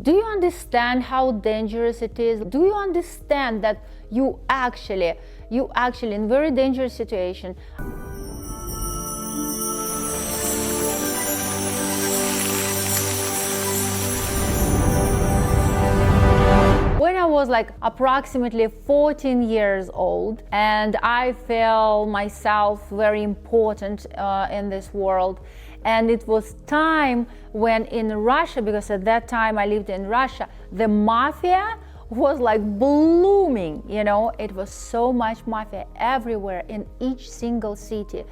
Do you understand how dangerous it is? Do you understand that you actually in very dangerous situation? When I was like approximately 14 years old, and I felt myself very important in this world, and it was time when in Russia, because at that time I lived in Russia, the mafia was like blooming, you know, it was so much mafia everywhere in each single city.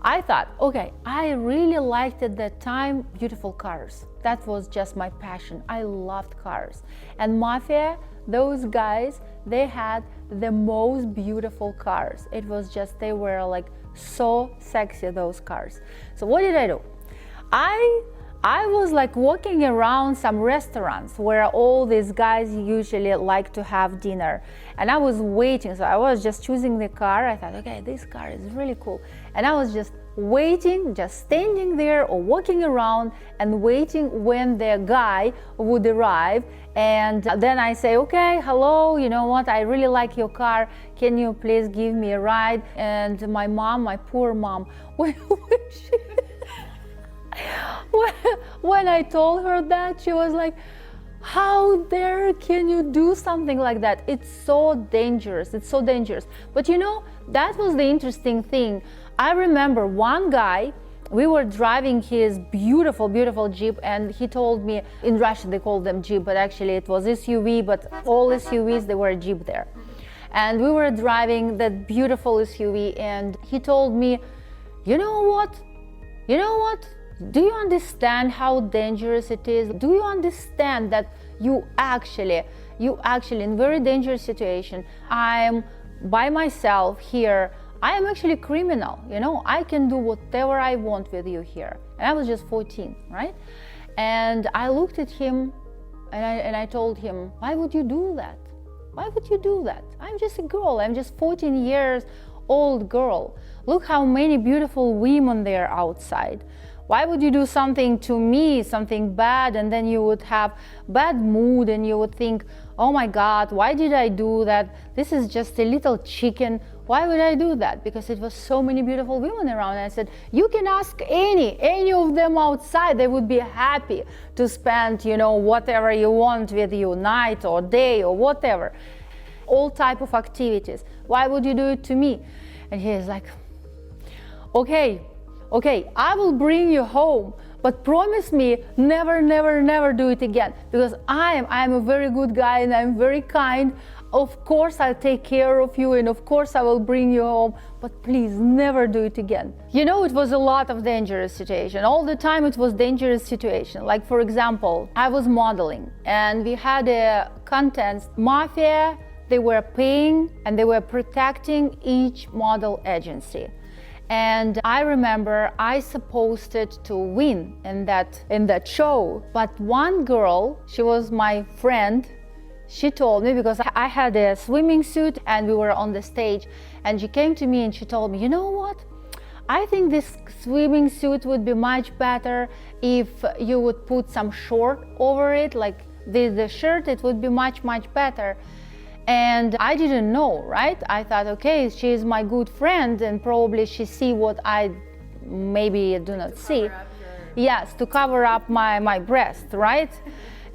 I thought, okay, I really liked at that time beautiful cars. That was just my passion. I loved cars. And mafia, those guys, they had the most beautiful cars. It was just, they were like so sexy, those cars. So what did I do? I was like walking around some restaurants where all these guys usually like to have dinner, and I was waiting. So I was just choosing the car. I thought, okay, this car is really cool, and I was just waiting, just standing there or walking around and waiting when the guy would arrive. And then I say, okay, hello, you know what, I really like your car, can you please give me a ride? And my mom, my poor mom, when I told her that, she was like, how dare can you do something like that? It's so dangerous, it's so dangerous. But you know, that was the interesting thing. I remember one guy, we were driving his beautiful, beautiful Jeep, and he told me, in Russia they call them Jeep, but actually it was SUV, but all SUVs, they were Jeep there. And we were driving that beautiful SUV, and he told me, you know what? Do you understand how dangerous it is? Do you understand that you actually in very dangerous situation? I'm by myself here. I am actually a criminal, you know, I can do whatever I want with you here. And I was just 14, right? And I looked at him and I told him, why would you do that? Why would you do that? I'm just a girl, I'm just 14 years old girl. Look how many beautiful women there outside. Why would you do something to me, something bad, and then you would have bad mood and you would think, oh my God, why did I do that? This is just a little chicken. Why would I do that? Because it was so many beautiful women around. And I said, you can ask any of them outside. They would be happy to spend, you know, whatever you want with you, night or day or whatever. All type of activities. Why would you do it to me? And he is like, okay, I will bring you home, but promise me never do it again, because I'm a very good guy and I'm very kind. Of course I'll take care of you, and of course I will bring you home, but please never do it again. You know, it was a lot of dangerous situation. All the time it was dangerous situation. Like, for example, I was modeling and we had a contest. Mafia, they were paying and they were protecting each model agency. And I remember I supposed to win in that show. But one girl, she was my friend, she told me, because I had a swimming suit and we were on the stage, and she came to me and she told me, you know what? I think this swimming suit would be much better if you would put some short over it, like the shirt, it would be much better. And I didn't know, right? I thought, okay, she is my good friend and probably she see what I maybe do not see. Yes, to cover up my breast, right?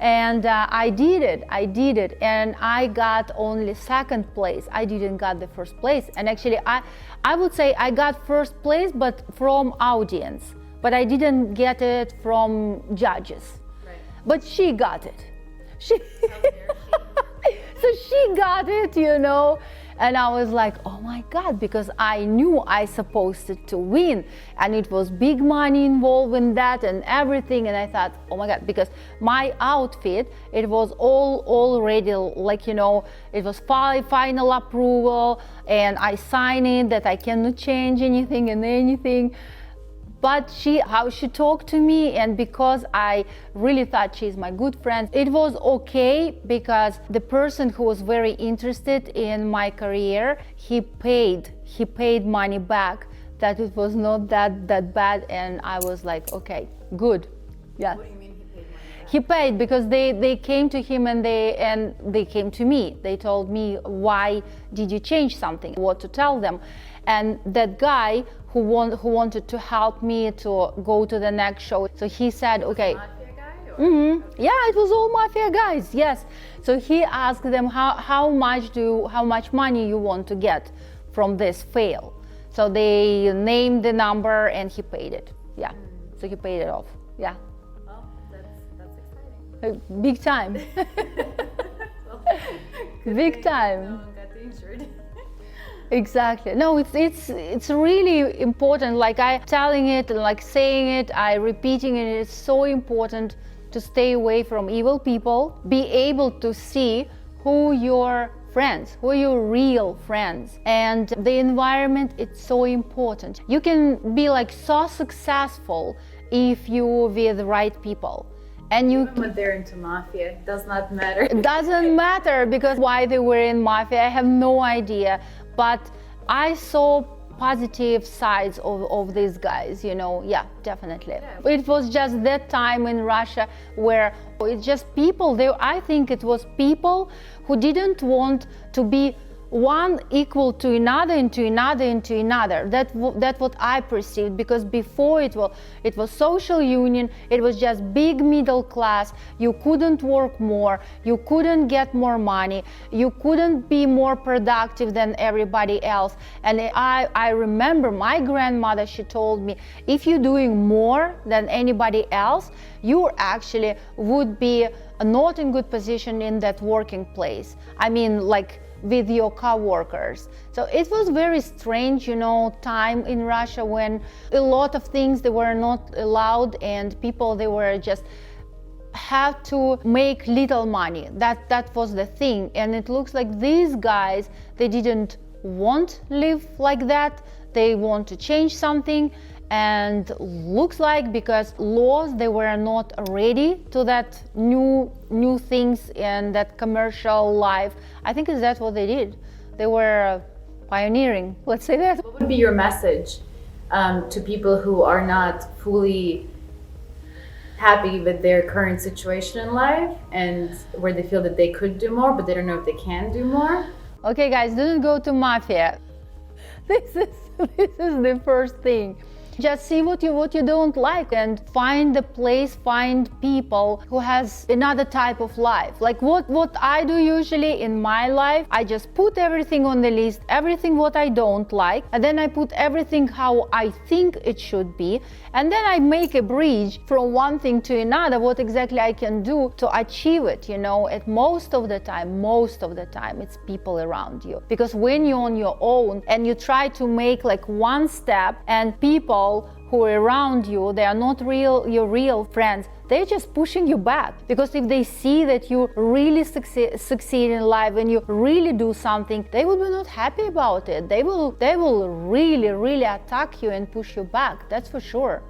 And I did it, and I got only second place. I didn't got the first place. And actually, I would say I got first place, but from audience. But I didn't get it from judges. Right. But she got it. So she got it, you know, and I was like, oh my God, because I knew I supposed to win, and it was big money involved in that and everything. And I thought, oh my God, because my outfit, it was all already, like, you know, it was final approval, and I signed it that I cannot change anything and anything. But how she talked to me, and because I really thought she's my good friend, it was okay, because the person who was very interested in my career, he paid money back, that it was not that bad, and I was like, okay, good. Yeah. What do you mean he paid money back? he paid because they came to him and they came to me. They told me, why did you change something, what to tell them. And that guy who wanted to help me to go to the next show, so he said, okay. Yeah, it was all mafia guys, yes. So he asked them how much money you want to get from this fail. So they named the number and he paid it. Yeah, so he paid it off. Yeah. Well, that's exciting. Big time. Big time. No one got injured. Exactly. No, it's really important. Like I telling it, like saying it, I repeating it. It's so important to stay away from evil people. Be able to see who your friends, who are your real friends. And the environment, it's so important. You can be like so successful if you with the right people. And you, even when they're into mafia, it does not matter. It doesn't matter, because why they were in mafia, I have no idea. But I saw positive sides of these guys, you know. Yeah, definitely. Yeah. It was just that time in Russia where it's just people, I think it was people who didn't want to be one equal to another, into another, into another. That's what I perceived, because before it was social union, it was just big middle class. You couldn't work more, you couldn't get more money, you couldn't be more productive than everybody else. And I remember my grandmother, she told me, if you're doing more than anybody else, you actually would be not in good position in that working place. I mean, like with your co-workers. So it was very strange, you know, time in Russia when a lot of things they were not allowed, and people, they were just have to make little money. That was the thing. And it looks like these guys, they didn't want to live like that. They want to change something. And looks like because laws, they were not ready to that new things and that commercial life. I think that's what they did. They were pioneering, let's say that. What would be your message to people who are not fully happy with their current situation in life, and where they feel that they could do more, but they don't know if they can do more? Okay, guys, don't go to mafia. This is the first thing. Just see what you don't like and find the place, find people who has another type of life. Like what I do usually in my life, I just put everything on the list, everything what I don't like, and then I put everything how I think it should be, and then I make a bridge from one thing to another, what exactly I can do to achieve it, you know. At most of the time, it's people around you. Because when you're on your own and you try to make like one step, and people who are around you, they are not your real friends, they're just pushing you back. Because if they see that you really succeed in life and you really do something, they will be not happy about it. They will really attack you and push you back, that's for sure.